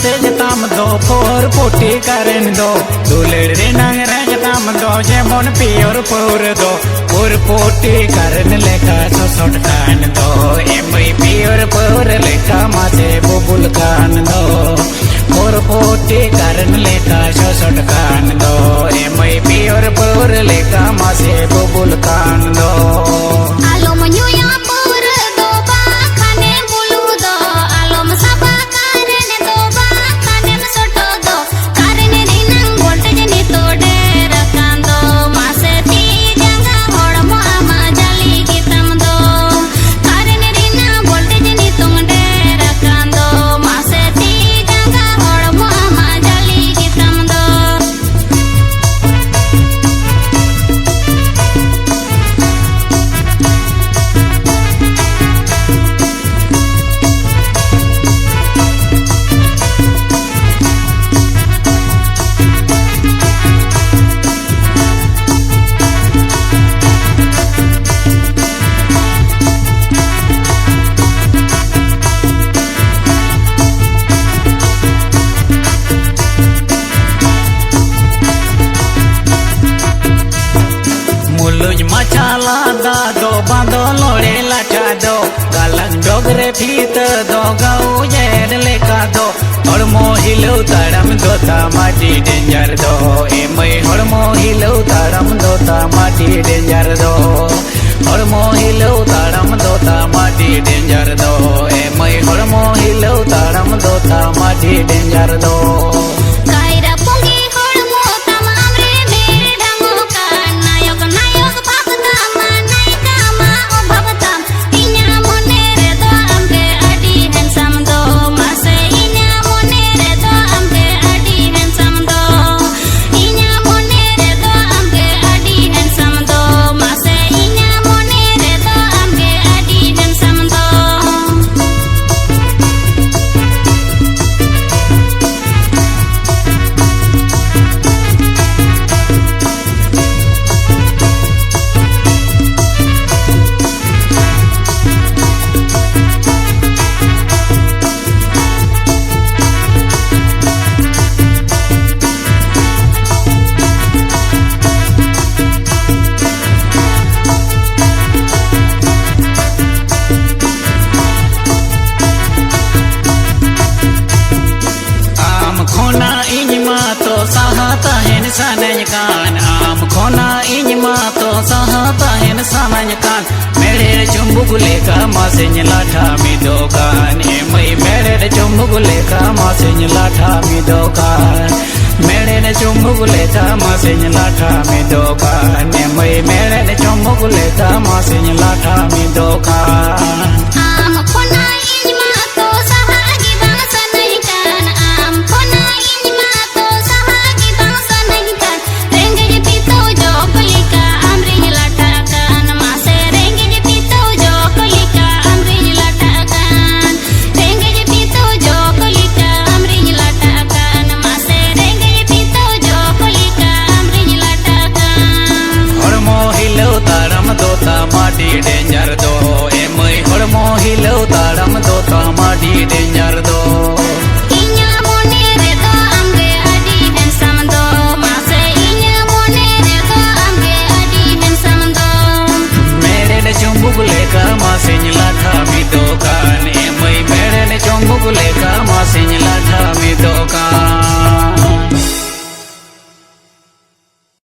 तेज ताम दो फोर पोटी करन दो दुलेड़ रे नंग रंग ताम दो जेमन पियोर पोर दो पोर पोटी करन लेका सोसोट कान दो एमई पियोर पोर लेका माथे बुबुल कान दो पोर पोटी करन लेका सोसोट कान दो एमई पियोर पोर लेका माथे बुबुल कान दो आलो मन्युया पोर दो बा खाने बुलू दो आलो मसाबा कारन दो बा खाने मसोटो दो कारन रिनंग वोल्टेज नि तो डेर कांदो मासे ती जंगा होड़मो आमा जाली गितम दो कारन रिना वोल्टेज नि तुम डेर कांदो मासे ती जंगा होड़मो आमा जाली गितम दो मुलुज मचाला दो बांधो लोड़े लाचा दो गालन डोगरे फीत दो गाऊ जेड लेका दो हड़मो हिलो ताड़म दोता माटी डेंजर दो एमई हड़मो हिलो ताड़म दोता माटी डेंजर दो हड़मो हिलो ताड़म दोता माटी डेंजर दो एमई हड़मो हिलो ताड़म दोता माटी डेंजर दो कायरा पुंगी होड़मो तम आमरे मेरे ढंगो का नायक नायक भगतम नायका मा ओ भगतम इन्या मोने रे दो आमके अडी हैंडसम दो मासे इन्या मोने रे दो आमके अडी हैंडसम दो इन्या मोने रे दो आमके अडी हैंडसम दो मासे इन्या मोने रे दो आमके अडी हैंडसम दो आम खोना इनमा तो सहाता है सानय कान आम खोना इनमा तो सहाता है सानय कान मेरे चुम्बुगुले का मासेन लाठा मी दोकान एमई मेरे चुम्बुगुले का मासेन लाठा मी दोकान मेरे चुम्बुगुले का मासेन लाठा मी दोकान एमई मेरे चुम्बुगुले का मासेन लाठा मी दोकान आम खोना इनमा तो सहागी बांसा नहीं कान आम खोना इनमा तो सहागी बांसा नहीं कान रेंगज पीतो जो कलिका अमरिन लाटा कान मासे रेंगज पीतो जो कलिका अमरिन लाटा कान रेंगज पीतो जो कलिका अमरिन लाटा कान मासे रेंगज पीतो जो कलिका अमरिन लाटा कान हड़मो हिलो ताड़म दोता माटी डेंजर दो एमई हड़मो हिलो ताड़म दोता माटी डेंजर